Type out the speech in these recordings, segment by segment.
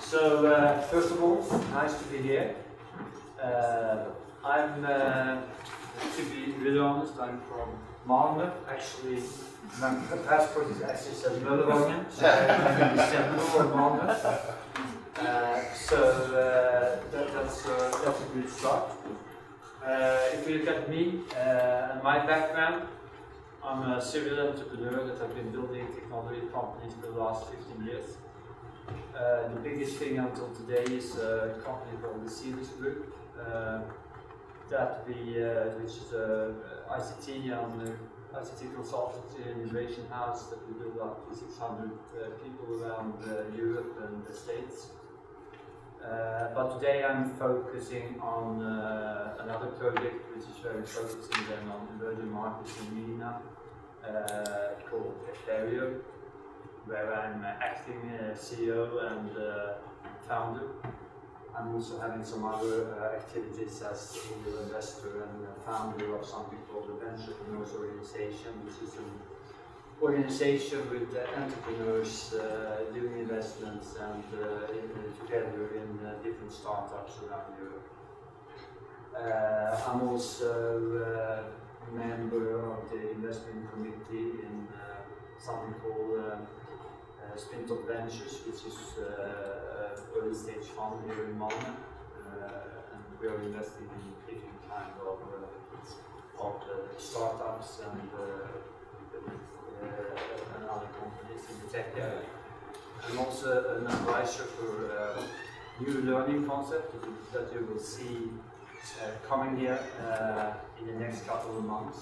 So, first of all, nice to be here. To be really honest, I'm from Malmö. Actually, my passport is actually says Murbeck, so I'm December from Malmö. That's a good start. If you look at me and my background, I'm a serial entrepreneur that have been building technology companies for the last 15 years. The biggest thing until today is a company called the Seavus Group, which is a ICT consultancy and innovation house that we build up to 600 people around Europe and the States. But today I'm focusing on another project which is very focusing then on emerging markets in MENA, called Ethereum, where I'm acting CEO and founder. I'm also having some other activities as angel investor and founder of something called the Entrepreneurs Organization, which is an organization with entrepreneurs doing investments and together in different startups around Europe. I'm also a member of the investment committee in something called Spintop Ventures, which is an early stage fund here in Malmö, and we are investing in different kind of startups and other companies in the tech area. I'm also an advisor for new learning concept that you will see coming here in the next couple of months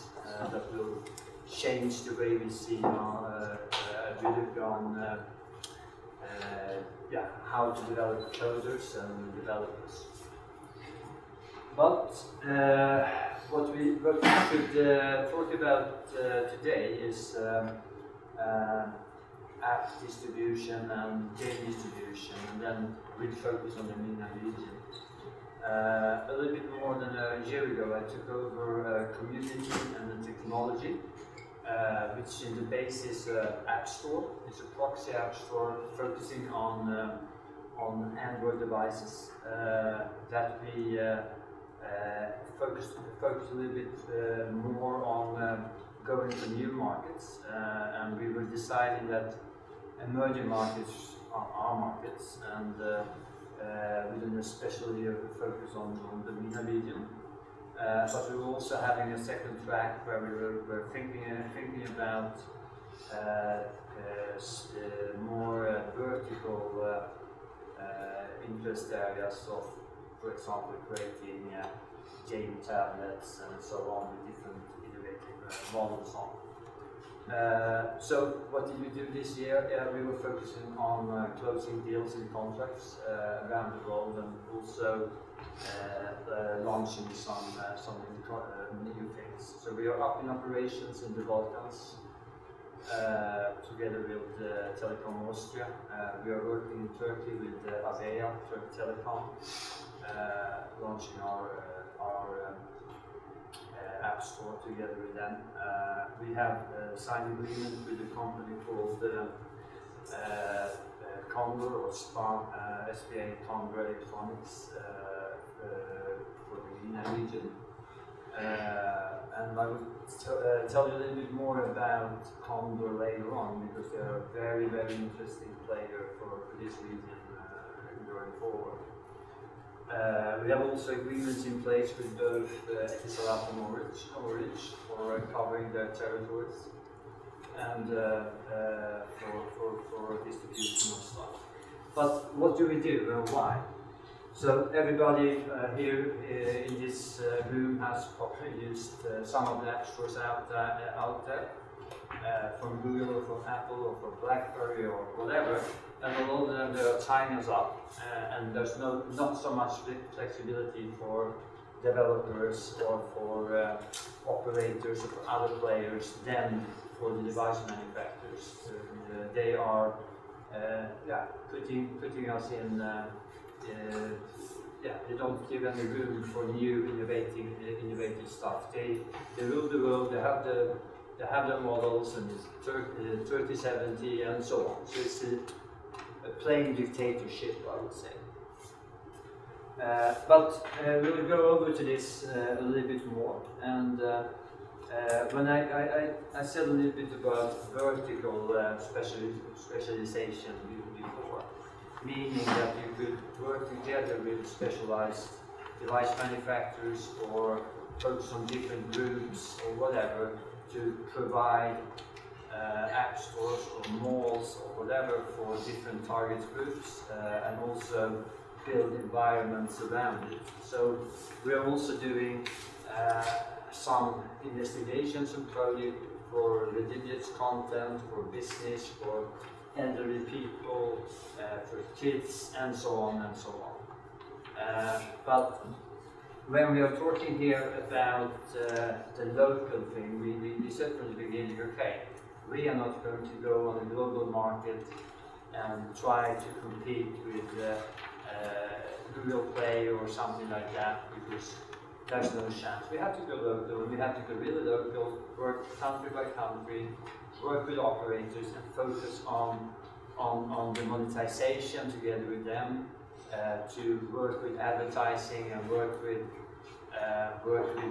that will change the way we see how to develop coders and developers. But what we should talk about today is app distribution and game distribution, and then we'll focus on the MENA region. A little bit more than a year ago, I took over community and the technology, which in the base is App Store. It's a proxy App Store focusing on Android devices that we focus a little bit more on going to new markets, and we were deciding that emerging markets are our markets, and with an especially focus on the MENA region. But we were also having a second track where we were thinking about more vertical interest areas of, for example, creating game tablets and so on with different innovative models on. So what did we do this year? We were focusing on closing deals and contracts around the world, and also launching some new things. So we are up in operations in the Balkans together with Telecom Austria. We are working in Turkey with Avea, Turkey Telecom, launching our App Store together with them. We have signed agreement with a company called Condor or SPA Condor Electronics for the MENA region. And I will tell you a little bit more about Condor later on, because they are a very, very interesting player for this region going forward. We have also agreements in place with both Etisalat and Orange for covering their territories and for distribution of stuff. But what do we do and why? So everybody here in this room has probably used some of the app stores out there, from Google or from Apple or from BlackBerry or whatever, and a lot of them they are tying us up, and there's not so much flexibility for developers or for operators or for other players than for the device manufacturers. They are putting us in. They don't give any room for new innovative stuff. They rule the world. They have their models, and it's 30/70 and so on. So it's a plain dictatorship, I would say. But we'll go over to this a little bit more. And when I said a little bit about vertical specialization before, meaning that you could work together with specialized device manufacturers or focus on different groups or whatever to provide app stores or malls or whatever for different target groups, and also build environments around it. So we are also doing some investigations and projects for religious content, for business, for elderly people, for kids, and so on and so on. But when we are talking here about the local thing, we said from the beginning, okay, we are not going to go on a global market and try to compete with Google Play or something like that, because there's no chance. We have to go local, we have to go really local, work country by country, work with operators and focus on the monetization together with them, to work with advertising and work with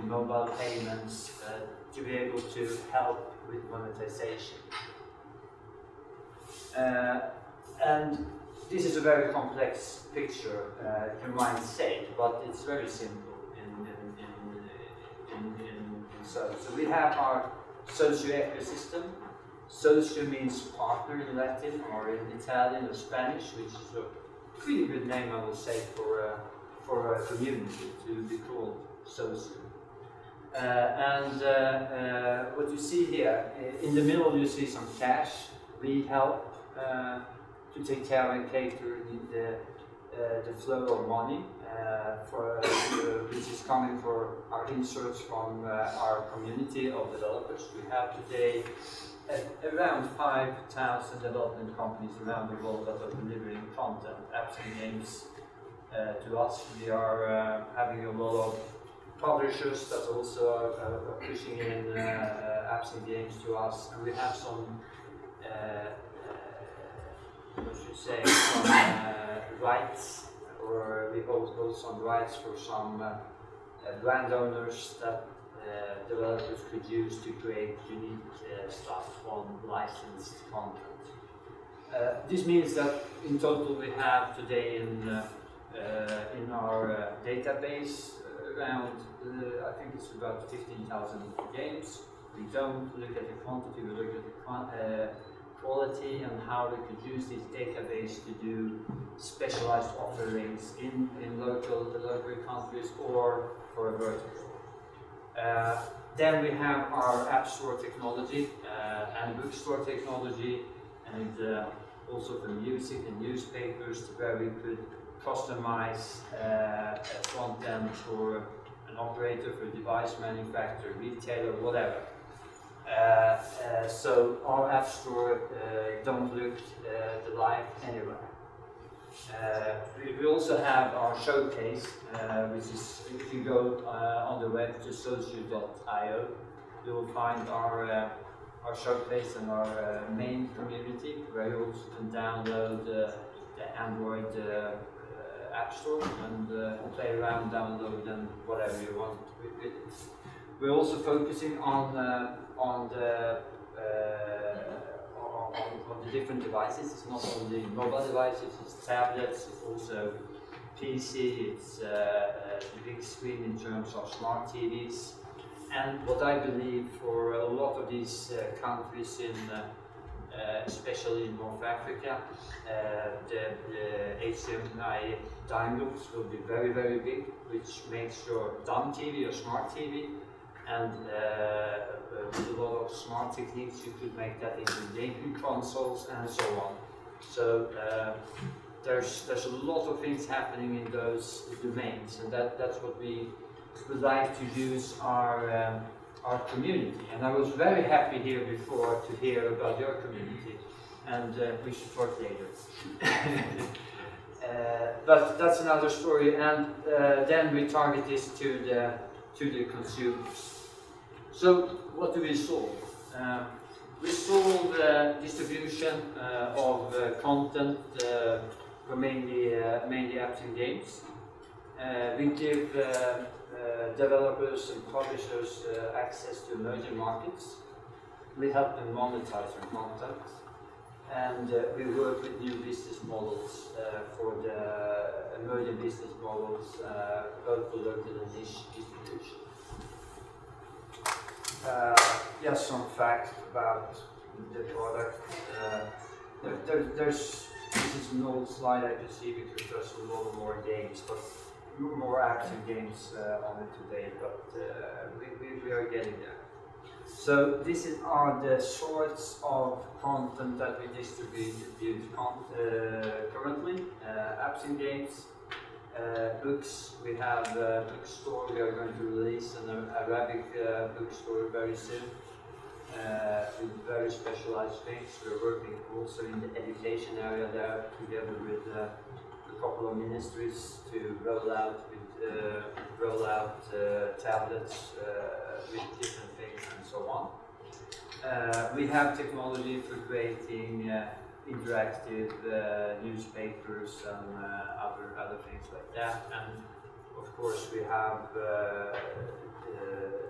mobile payments, to be able to help with monetization. And this is a very complex picture, you might say, but it's very simple so we have our socio ecosystem. Socio means partner in Latin or in Italian or Spanish, which is a pretty good name, I will say, for a community to be called socio. What you see here, in the middle you see some cash. We help to take care and cater the flow of money which is coming for our inserts from our community of developers. We have today around 5,000 development companies around the world that are delivering content, apps and games to us. We are having a lot of publishers that also are pushing in apps and games to us, and we have some what should say, some rights, or we hold some rights for some brand owners that developers could use to create unique stuff on licensed content. This means that in total we have today in our database around, I think it's about 15,000 games. We don't look at the quantity, we look at the quality and how we could use this database to do specialized offerings in local countries or for a vertical. Then we have our app store technology and bookstore technology, and also for music and newspapers, where we could customize a front end for an operator, for a device manufacturer, retailer, whatever. So our app store don't look alike anywhere. We also have our showcase, which is, if you go on the web to socio.io, you will find our showcase and our main community, where you also can download the Android app store and play around, download, and whatever you want with it. We're also focusing on the different devices. It's not only mobile devices, it's tablets, it's also PC, it's the big screen in terms of smart TVs. And what I believe for a lot of these countries in especially in North Africa, the HDMI dongles will be very, very big, which makes your dumb TV or smart TV, and with a lot of smart techniques you could make that into gaming consoles and so on. So there's a lot of things happening in those domains, and that's what we would like to use our community. And I was very happy here before to hear about your community, and we should talk later. But that's another story, and then we target this to the consumers. So what do we solve? We solve distribution of content for mainly apps and games. We give developers and publishers access to emerging markets. We help them monetize their content, and we work with new business models for the emerging business models, both for local and niche distribution. Just some facts about the product. This is an old slide I could see because there's a lot more games, but more apps and games on it today, but we are getting there. So this are the sorts of content that we distribute currently. Apps and games, books. We have a bookstore. We are going to release an Arabic bookstore very soon with very specialized things. We're working also in the education area there together with a couple of ministries to roll out tablets with different things and so on. We have technology for creating interactive newspapers and other things like that, and of course we have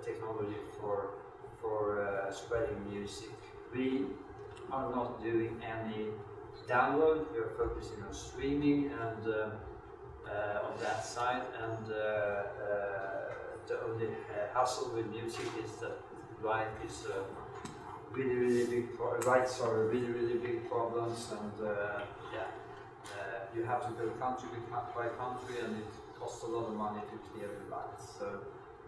technology for spreading music. We are not doing any download. We are focusing on streaming and on that side, and the only hassle with music is that rights are really big problems, and you have to go country by country, and it costs a lot of money to clear the rights. So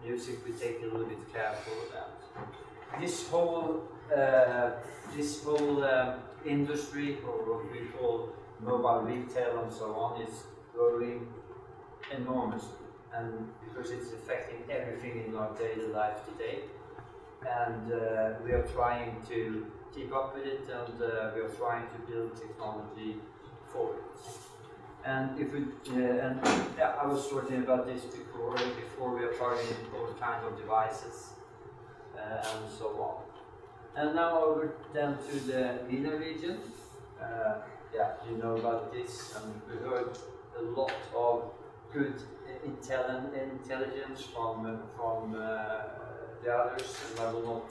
music, we take a little bit careful of that. This whole industry, or what we call mobile retail and so on, is growing enormously, and because it's affecting everything in our daily life today, and we are trying to keep up with it, and we are trying to build technology for it. And if we, I was talking about this before we are targeting all kinds of devices and so on. And now over then to the MENA region. You know about this, and we heard a lot of good intelligence from the others, and I will not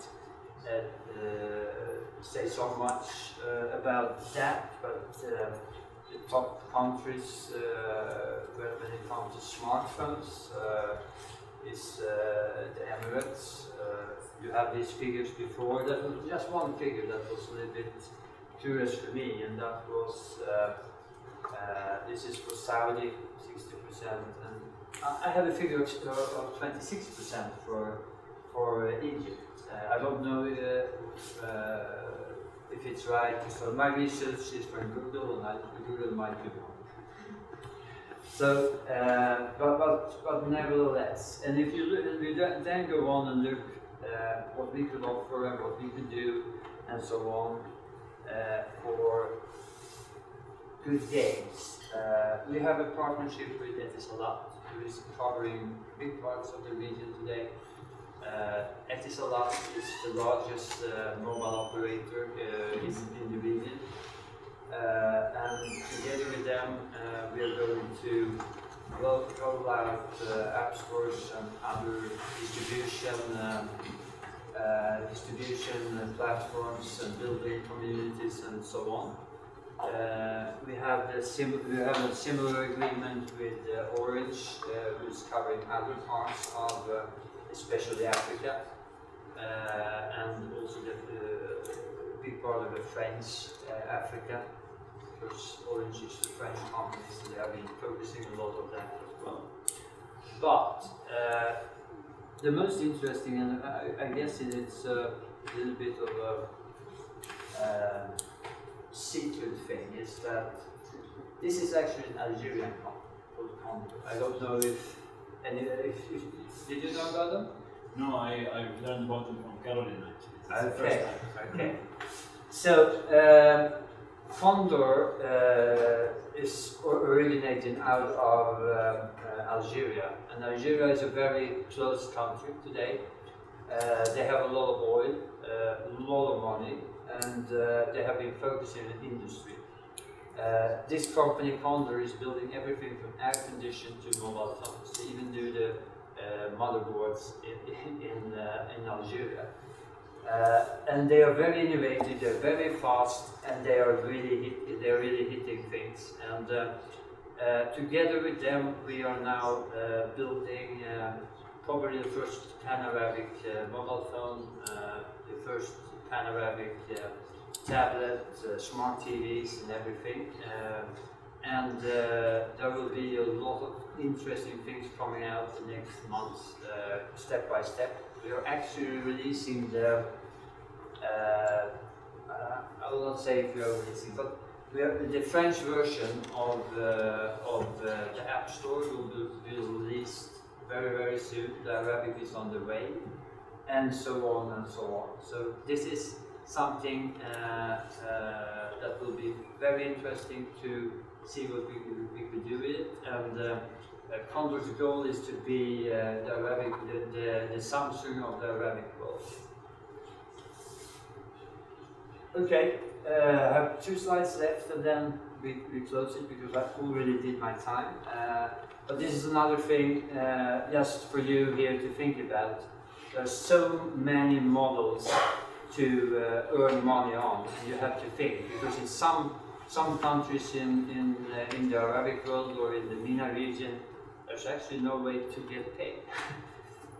say so much about that, but the top countries when it comes to smartphones is the Emirates. You have these figures before. That was just one figure that was a little bit curious for me, and that was this is for Saudi, 60%, and I have a figure of 26% for Egypt. I don't know if it's right. So my research is from Google, and Google might be wrong. So, but nevertheless, and if you look, we then go on and look what we could offer and what we could do, and so on for good games. We have a partnership with Etisalat, who is covering big parts of the region today. Etisalat is the largest mobile operator in the region, and together with them we are going to roll out app stores and other distribution platforms and building communities and so on. We have a similar agreement with Orange, who's covering other parts of especially Africa, and also the big part of the French Africa, because Orange is a French company, so they have been focusing a lot on that as well. But the most interesting, and I guess it's a little bit of a secret thing, is that this is actually an Algerian company called Condor. I don't know if did you know about them? No, I've learned about them from Caroline actually. Okay, okay. So Condor is originating out of Algeria, and Algeria is a very close country today. They have a lot of oil, a lot of money, and they have been focusing on industry. This company, Condor, is building everything from air conditioning to mobile phones. They even do the motherboards in Algeria. And they are very innovative, they're very fast, and they are really hitting things. And together with them, we are now building probably the first panoramic mobile phone, the first panoramic tablet, smart TVs and everything. And there will be a lot of interesting things coming out the next months, step by step. We are actually releasing the, I will not say if we are releasing, but the French version of the App Store will be released very, very soon. The Arabic is on the way, and so on and so on. So this is something that will be very interesting to see what we could do with it. And Condor's goal is to be the Samsung of the Arabic world. Okay, I have 2 slides left, and then we close it because I already did my time. But this is another thing just for you here to think about. There are so many models to earn money on, and you have to think, because in some countries in the Arabic world or in the MENA region, there's actually no way to get paid.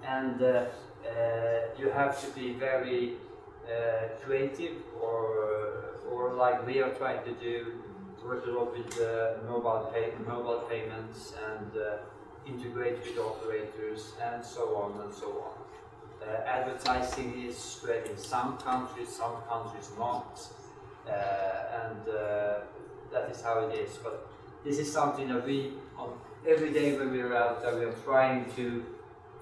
And you have to be very creative, or like we are trying to do, work a lot with mobile payments and integrate with operators and so on and so on. Advertising is spread in some countries not, and that is how it is. But this is something that we, every day when we are out there, we are trying to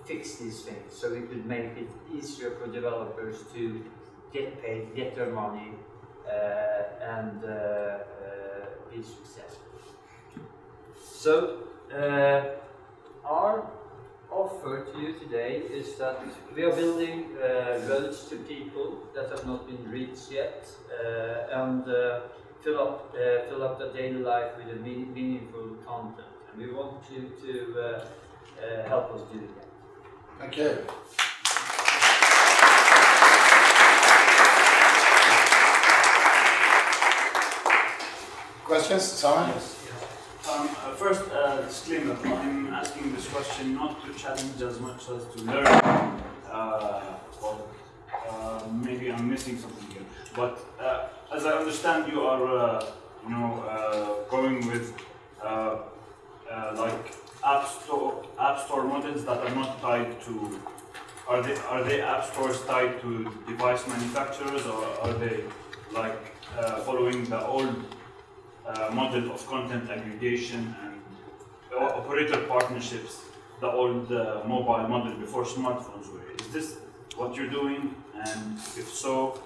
fix these things so we could make it easier for developers to get paid, get their money, and be successful. So our offer to you today is that we are building roads to people that have not been reached yet, and fill up their daily life with a meaningful content. And we want you to help us do that. Thank you. Questions, Simon? Yes. First, disclaimer, I'm asking this question not to challenge as much as to learn, maybe I'm missing something here, but as I understand, you are going with like app store models that are not tied to, are they app stores tied to device manufacturers, or are they like following the old model of content aggregation and operator partnerships, the old mobile model before smartphones were? Is this what you're doing? And if so,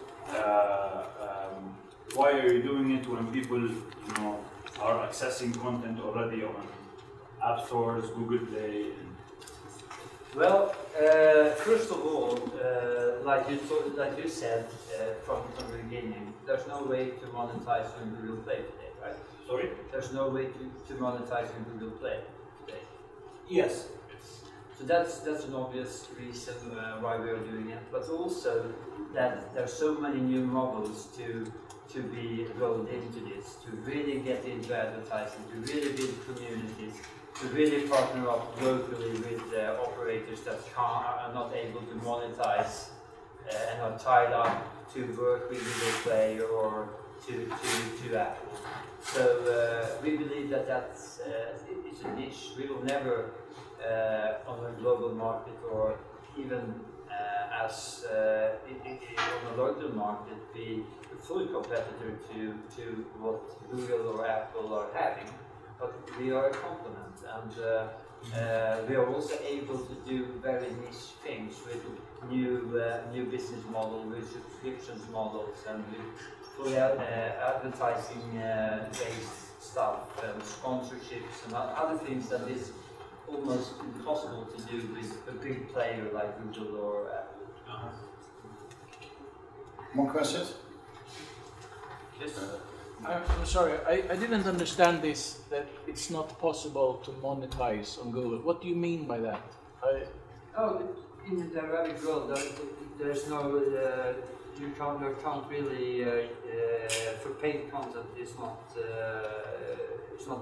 why are you doing it when people, are accessing content already on app stores, Google Play? Well, first of all, like you said from the beginning, there's no way to monetize on Google Play today, right? Sorry? There's no way to monetize on Google Play today. Yes. So that's an obvious reason why we are doing it, but also that there's so many new models to be rolled into this, to really get into advertising, to really build communities, to really partner up locally with operators that are not able to monetize and are tied up to work with Google Play or to Apple. So we believe that that's it's a niche. We will never on a global market, or even as on a local market, be a full competitor to what Google or Apple are having. But we are a complement, and we are also able to do very niche things with new business models, with subscriptions models, and with fully advertising based stuff, and sponsorships and other things that is almost impossible to do with a big player like Google or Apple. More questions? Yes. I'm sorry, I didn't understand this, that it's not possible to monetize on Google. What do you mean by that? In the Arabic world, there's no, you can't really, for paid content, it's not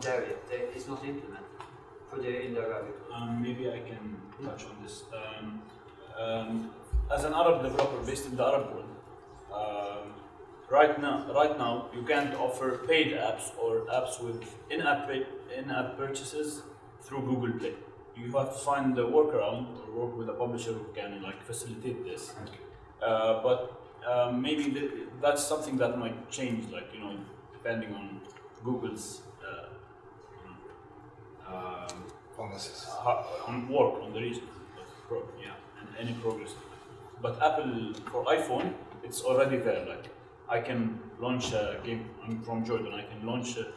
there yet. It's not implemented in the Arabic world. Maybe I can touch on this. As an Arab developer based in the Arab world, right now you can't offer paid apps or apps with in-app purchases through Google Play. You have to find the workaround or work with a publisher who can facilitate this. But maybe that's something that might change, depending on Google's policies on work on the region, and any progress. But Apple for iPhone, it's already there. I can launch a game. I'm from Jordan. I can launch a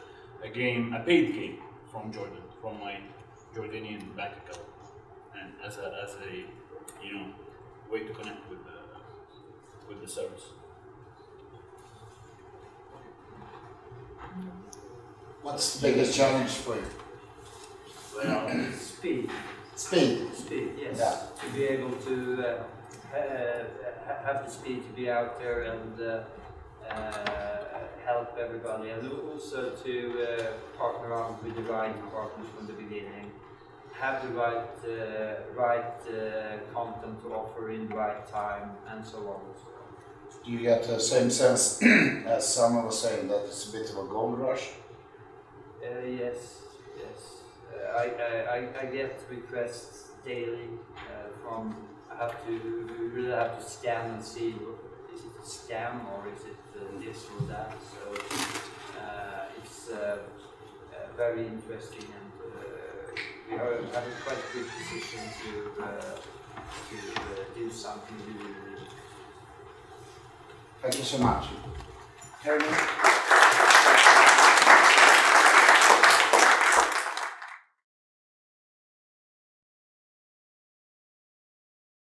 paid game from Jordan, from my Jordanian bank account, and as a way to connect with the service. What's the biggest challenge for you? Well, speed. Speed, Yes. Yeah. To be able to have the speed to be out there and help everybody, and also to partner up with the right partners from the beginning, have the right content to offer in the right time, and so on and so on. do you get the same sense as someone was saying that it's a bit of a gold rush? Yes. I get requests daily from. I really have to scan and see, is it a scam or is it this or that? So it's very interesting, and we are having quite a good position to do something really. Thank you so much.